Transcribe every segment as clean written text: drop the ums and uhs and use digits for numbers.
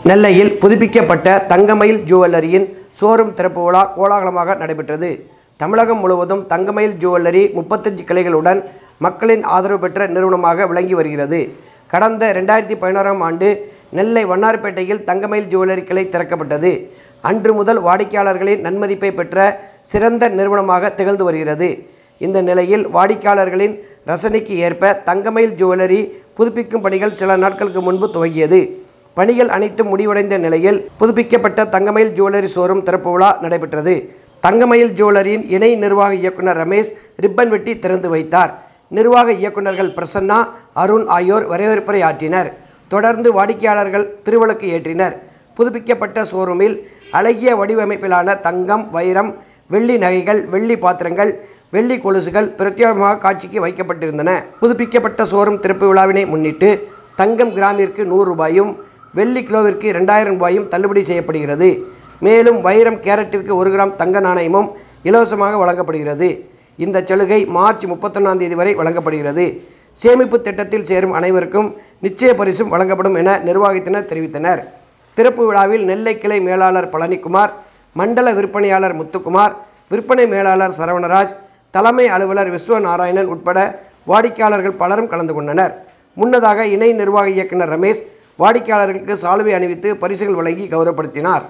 நெல்லையில் புதுப்பிக்கப்பட்ட தங்கமயில் ஜுவல்லரியின் ஷோரூம் திறப்பு விழா கோலாகலமாக நடைபெற்றது. தமிழகம் முழுவதும் தங்கமயில் ஜுவல்லரி 35 கிளைகளுடன் மக்களின் ஆதரவு பெற்ற நிறுவனமாக விளங்கி வருகிறது. கடந்த 2016ஆம் ஆண்டு நெல்லை வண்ணாரப்பேட்டையில் தங்கமயில் ஜுவல்லரி கிளை திறக்கப்பட்டது. அன்று முதல் வாடிக்கையாளர்களின் நன்மதிப்பை பெற்ற சிறந்த நிறுவனமாக திகழ்ந்து வருகிறது. இந்த நிலையில் வாடிக்கையாளர்களின் ரசனைக்கு ஏற்ப தங்கமயில் ஜுவல்லரி புதுப்பிக்கும் பணிகள் சில நாட்களுக்கு முன்பு துவங்கியது. பணிகள் அனைத்தும் முடிவடைந்த நிலையில் புதுப்பிக்கப்பட்ட தங்கமயில் ஜுவல்லரி ஷோரூம் திறப்பு விழா நடைபெற்றது. தங்கமயில் ஜுவல்லரியின் இணை நிர்வாக இயக்குனர் ரமேஷ் ரிப்பன் வெட்டி திறந்து வைத்தார். நிர்வாக இயக்குநர்கள் பிரசன்னா, அருண் ஆகியோர் வரவேற்புரை ஆற்றினர். தொடர்ந்து வாடிக்கையாளர்கள் திருவிளக்கு ஏற்றினர். புதுப்பிக்கப்பட்ட ஷோரூமில் அழகிய வடிவமைப்பிலான தங்கம், வைரம், வெள்ளி நகைகள், வெள்ளி பாத்திரங்கள், வெள்ளி கொலுசுகள் பிரத்யேகமாக காட்சிக்கு வைக்கப்பட்டிருந்தன. புதுப்பிக்கப்பட்ட ஷோரூம் திறப்பு விழாவினை முன்னிட்டு தங்கம் கிராமிற்கு 100 ரூபாயும், வெள்ளி கிலோவிற்கு 2000 ரூபாயும் தள்ளுபடி செய்யப்படுகிறது. மேலும் வைரம் கேரட்டிற்கு 1 கிராம் தங்க நாணயமும் இலவசமாக வழங்கப்படுகிறது. இந்த சலுகை மார்ச் 31ஆம் தேதி வரை வழங்கப்படுகிறது. சேமிப்பு திட்டத்தில் சேரும் அனைவருக்கும் நிச்சய பரிசும் வழங்கப்படும் என நிர்வாகத்தினர் தெரிவித்தனர். திறப்பு விழாவில் நெல்லை கிளை மேலாளர் பழனிக்குமார், மண்டல விற்பனையாளர் முத்துக்குமார், விற்பனை மேலாளர் சரவணராஜ், தலைமை அலுவலர் விஸ்வநாராயணன் உட்பட வாடிக்கையாளர்கள் பலரும் கலந்து கொண்டனர். முன்னதாக இணை நிர்வாக இயக்குனர் ரமேஷ் வாடிக்கையாளர்களுக்கு சால்வை அணிவித்து பரிசுகள் வழங்கி கௌரவப்படுத்தினார்.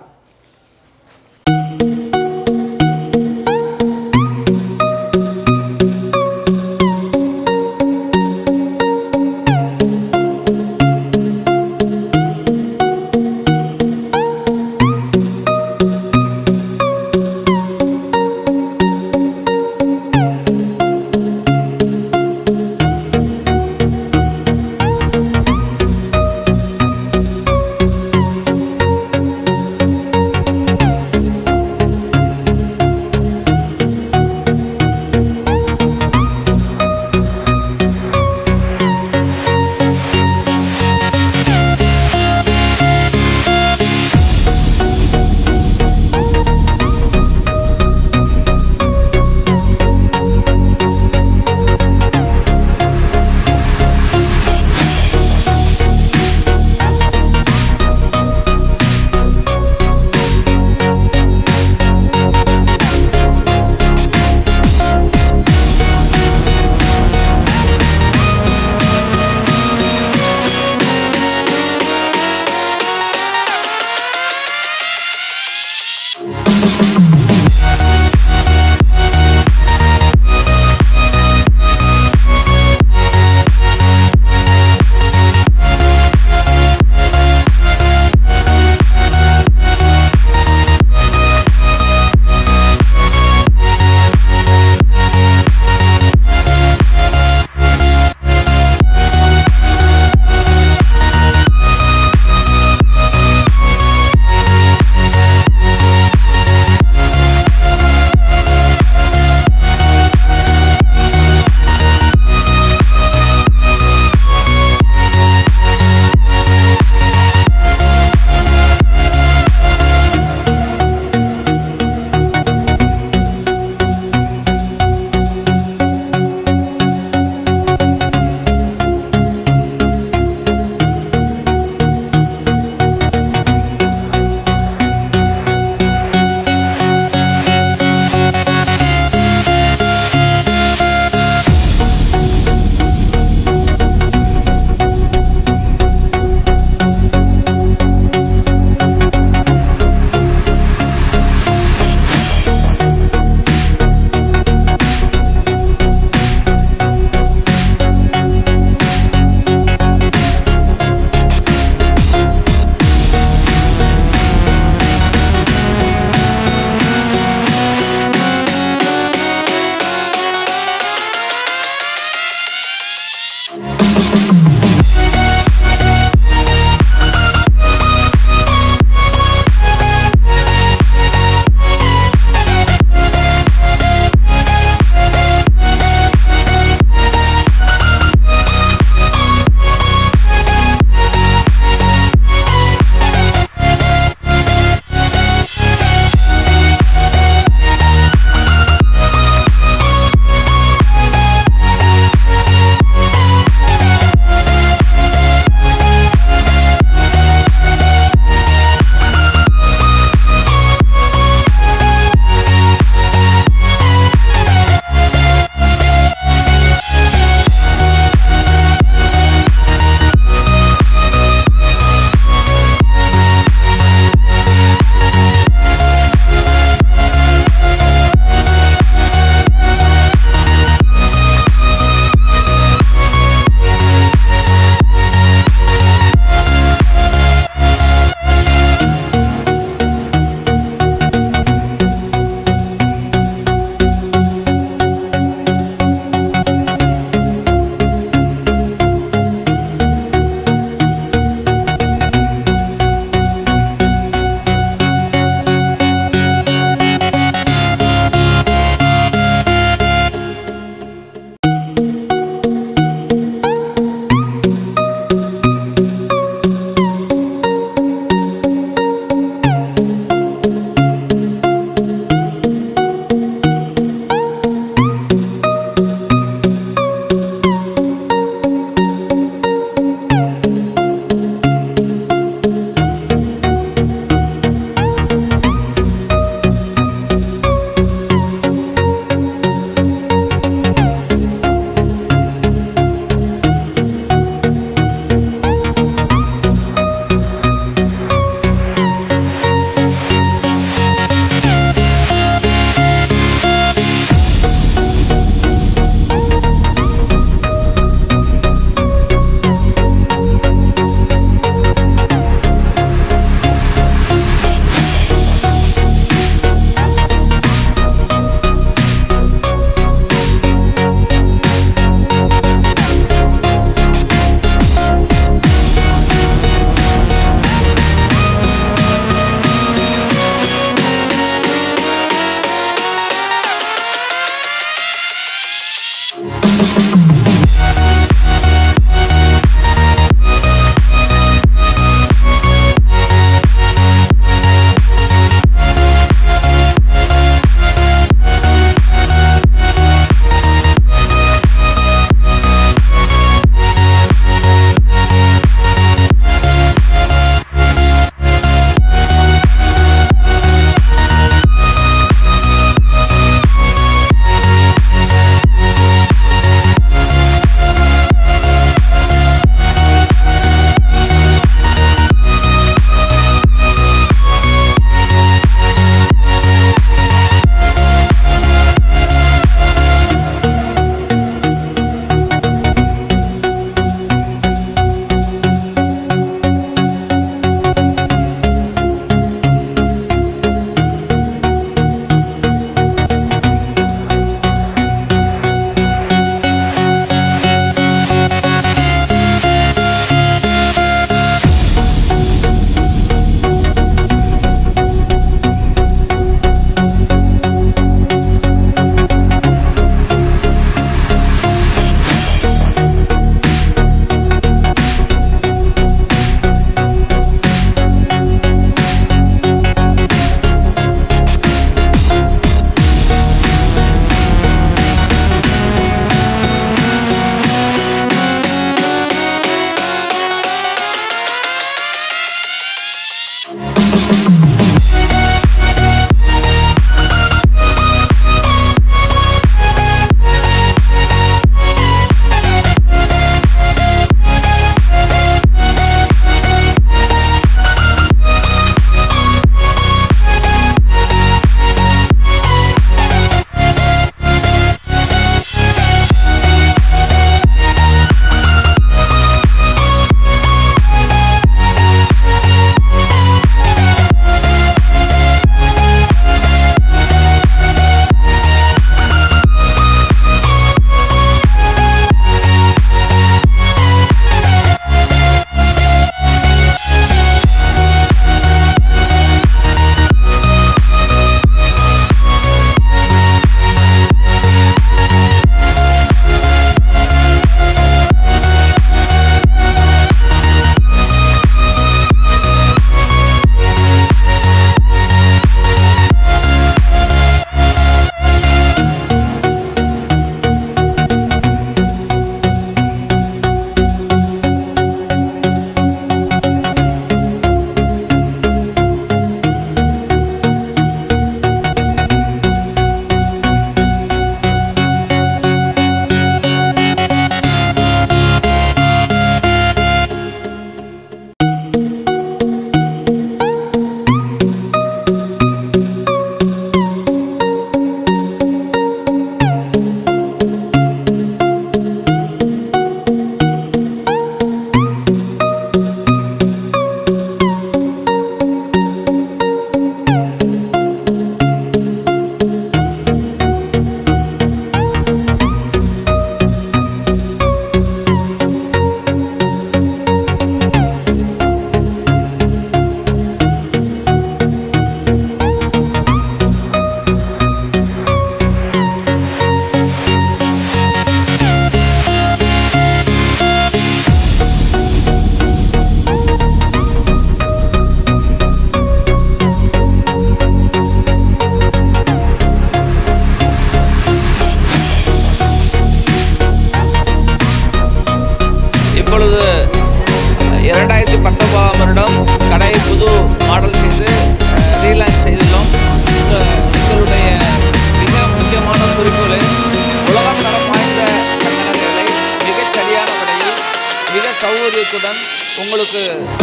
சௌகரியத்துடன் உங்களுக்கு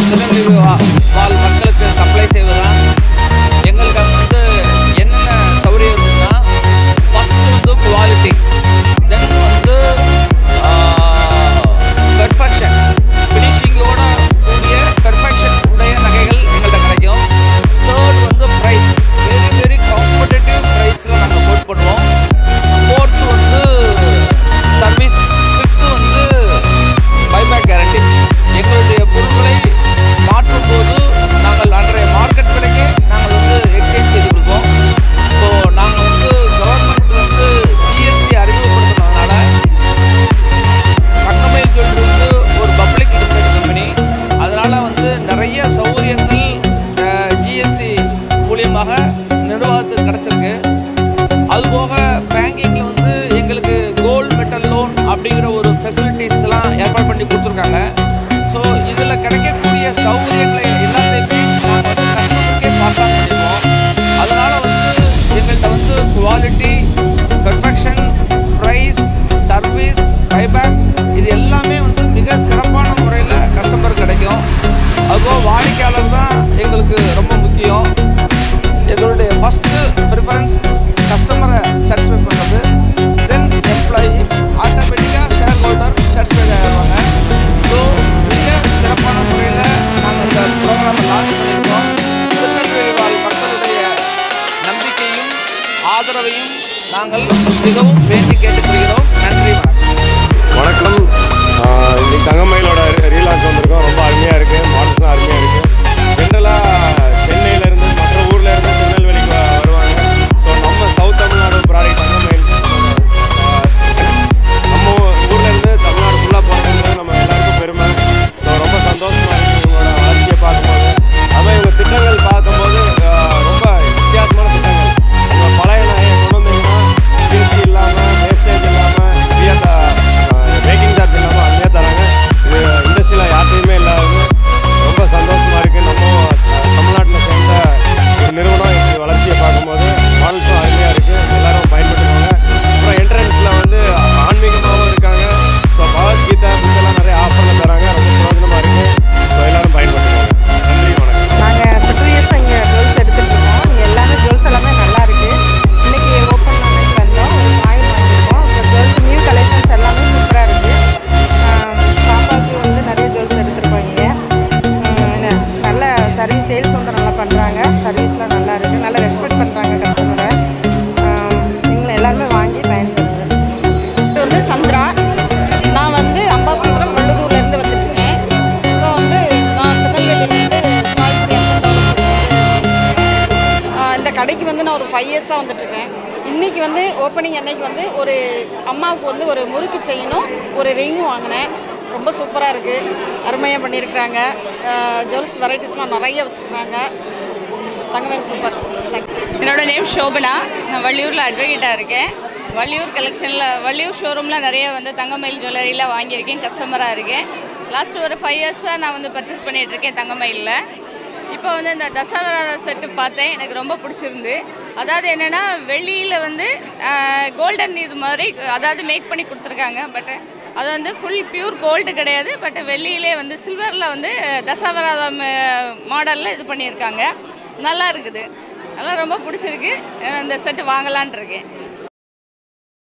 திருநெல்வேலி வாழ் மக்களுக்கு சப்ளை செய்வதுதான். எங்களுக்கு வந்து என்னென்ன சௌகரியம் இருக்குன்னா, ஃபஸ்ட்டு வந்து குவாலிட்டி, தென் வந்து பெர்ஃபெக்ஷன், ஃபினிஷிங்கோட கூடிய பெர்ஃபெக்ஷன் உடைய நகைகள் எங்கள்கிட்ட கிடைக்கும். தேர்ட் வந்து ப்ரைஸ், வெரி வெரி காம்படேட்டிவ் ப்ரைஸில் நாங்கள் கோட் பண்ணுவோம். ஃபோர்த்து வந்து சர்வீஸ், ஃபிஃப்த்து வந்து பைபேக் கேரண்டி. எங்களுடைய பொருட்களை மாற்றும் போது நாங்கள் அன்றைய மார்க்கெட் விலைக்கு நாங்கள் வந்து எக்ஸ்சேஞ்ச் செய்து கொள்வோம். ஸோ நாங்கள் வந்து கவர்மெண்ட் வந்து ஜிஎஸ்டி அறிமுகப்படுத்தினதுனால தங்கமயில் ஜுவல்லரி வந்து ஒரு பப்ளிக் லிமிடெட் கம்பெனி. அதனால் வந்து நிறைய சௌகரியங்கள் ஜிஎஸ்டி மூலியமாக நிர்வாகத்துக்கு கிடச்சிருக்கு. அதுபோக பேங்கிங்கில் வந்து எங்களுக்கு கோல்டு மெட்டல் லோன் அப்படிங்கிற ஒரு ஃபெசிலிட்டிஸ்லாம் ஏற்பாடு பண்ணி கொடுத்துருக்காங்க. ஸோ இதில் கிடைக்கக்கூடிய சௌகரியங்களை எல்லாத்தையுமே நாங்கள் வந்து கஸ்டமருக்கே பாஸ் ஆன் பண்ணிடுவோம். அதனால் வந்து எங்கள்கிட்ட வந்து quality, perfection, price, service, buyback இது எல்லாமே வந்து மிக சிறப்பான முறையில் கஸ்டமருக்கு கிடைக்கும். அதுபோக வாடிக்கையாளர் தான் எங்களுக்கு ரொம்ப முக்கியம். எங்களுடைய ஃபஸ்ட்டு ப்ரிஃபரன்ஸ் கஸ்டமரை சாட்டிஸ்ஃபை பண்ணுறது, தென் எம்ப்ளாயி, ஆட்டோமேட்டிக்காக ஷேர் ஹோல்டர் சாட்டிஸ்ஃபைட் ஆகிடுவாங்க. ஸோ மிக சிறப்பான முறையில் நாங்கள் இந்த ப்ரோக்ராமை லான்ச் பண்ணியிருக்கோம். திருநெல்வேலி வாழ் மக்களுடைய நம்பிக்கையும் ஆதரவையும் நாங்கள் மிகவும் வேண்டி கேட்டுக்கொள்கிறோம். நன்றி, வணக்கம். இன்னைக்கு தங்கமயிலோட ரீலான்ச் வந்திருக்கோம். ரொம்ப அருமையாக இருக்குது, மாடல்ஸ்லாம் அருமையாக இருக்குது. ஜென்ரலாக சென்னையிலேருந்து மற்ற ஊர்லேருந்து திருநெல்வேலிக்கு வருவாங்க. ஸோ நம்ம சவுத் தமிழ்நாடு ப்ராடக்ட் தங்கமயில் நம்ம ஊர்லேருந்து தமிழ்நாடு ஃபுல்லாக போகிறதுன்றது நம்ம எல்லாருக்கும் பெருமை. ஸோ ரொம்ப சந்தோஷமாக இருக்குது இவங்களோட வளர்ச்சியை பார்க்கும்போது. அதுமாதிரி இவங்க திட்டங்கள் பார்க்கும்போது ரொம்ப வித்தியாசமான திட்டங்கள். இவங்க பழைய நகையை கொண்டு வந்தீங்கன்னா ஜிஎஸ்டி இல்லாமல், வேஸ்டேஜ் இல்லாமல், மேக்கிங் சார்ஜ் இல்லாமல் அருமையாக தராங்க. இது இண்டஸ்ட்ரியில் யார்ட்டையுமே இல்லாதது. ரொம்ப சந்தோஷமாக இருக்குது. நம்ம தமிழ்நாட்டில் சேர்ந்த ஒரு நிறுவனம் இப்படி வளர்ச்சியை பார்க்கும்போது மாடல்ஸும் அருமையாக இருக்குது. எல்லோரும் பயன்படுத்துவாங்க. அப்புறம் என்ட்ரன்ஸில் வந்து ஆன்மீகமாகவும் இருக்காங்க. ஸோ பகவத்கீதா புத்தெல்லாம் நிறைய ஆஃபரில் தராங்க. ரொம்ப பிரயோஜனமாக இருக்குது. ஸோ எல்லோரும் பயன்படுத்துவாங்க. நன்றி, வணக்கம். நாங்கள் இப்போ 2 இயர்ஸ் இங்கே ஜுவல்ஸ் எடுத்துகிட்ருக்கோம். இங்கே எல்லாமே ஜுவல்ஸ் எல்லாமே நல்லா இருக்குது. இன்றைக்கி ஓப்பன் பண்ணி வந்தோம், ஒரு காயின் வாங்கியிருக்கோம். இப்போ ஜுவல்ஸ் நியூ கலெக்ஷன்ஸ் எல்லாமே சூப்பராக இருக்குது. பாப்பாவுக்கு வந்து நிறைய ஜுவல்ஸ் எடுத்துருக்கோம். இங்கே நல்ல சர்வீஸ், சேல்ஸ் வந்து நல்லா பண்ணுறாங்க. சர்வீஸ்லாம் நல்லா இருக்குது, நல்லா ரெஸ்பெக்ட் பண்ணுறாங்க கஸ்டமரை. நீங்களும் எல்லாருமே வாங்கி பயன்படுத்துகிறேன். இது வந்து சந்திரா. நான் வந்து அம்பாசமுத்திரம் வள்ளுதூர்லேருந்து வந்துட்டுருக்கேன். ஸோ வந்து நான் திருநெல்வேலியிலேருந்து இந்த கடைக்கு வந்து நான் ஒரு 5 இயர்ஸாக வந்துட்டுருக்கேன். இன்றைக்கி வந்து ஓப்பனிங் அன்னைக்கு வந்து ஒரு அம்மாவுக்கு வந்து ஒரு முறுக்கு செயினும் ஒரு ரிங்கும் வாங்கினேன். ரொம்ப சூப்பராக இருக்குது, அருமையாக பண்ணியிருக்கிறாங்க. ஜுவல்ஸ் வெரைட்டிஸ்லாம் நிறைய வச்சுருக்காங்க. தங்கமயில் சூப்பர். என்னோடய நேம் ஷோபனா. நான் வள்ளியூரில் அட்வொகேட்டாக இருக்கேன். வள்ளியூர் கலெக்ஷனில், வள்ளியூர் ஷோரூமில் நிறைய வந்து தங்கமயில் ஜுவல்லரியில் வாங்கியிருக்கேன், கஸ்டமராக இருக்கேன். லாஸ்ட்டு ஒரு 5 இயர்ஸாக நான் வந்து பர்ச்சேஸ் பண்ணிகிட்ருக்கேன் தங்கமயிலில். இப்போ வந்து இந்த தசவரா செட்டு பார்த்தேன், எனக்கு ரொம்ப பிடிச்சிருந்து. அதாவது என்னென்னா, வெள்ளியில் வந்து கோல்டன் இது மாதிரி அதாவது மேக் பண்ணி கொடுத்துருக்காங்க. பட் அது வந்து ஃபுல் பியூர் கோல்டு கிடையாது. பட் வெள்ளியிலே வந்து சில்வரில் வந்து தசவரா மாடலில் இது பண்ணியிருக்காங்க. நல்லா இருக்குது, நல்லா ரொம்ப பிடிச்சிருக்கு. இந்த செட்டு வாங்கலான் இருக்கேன்.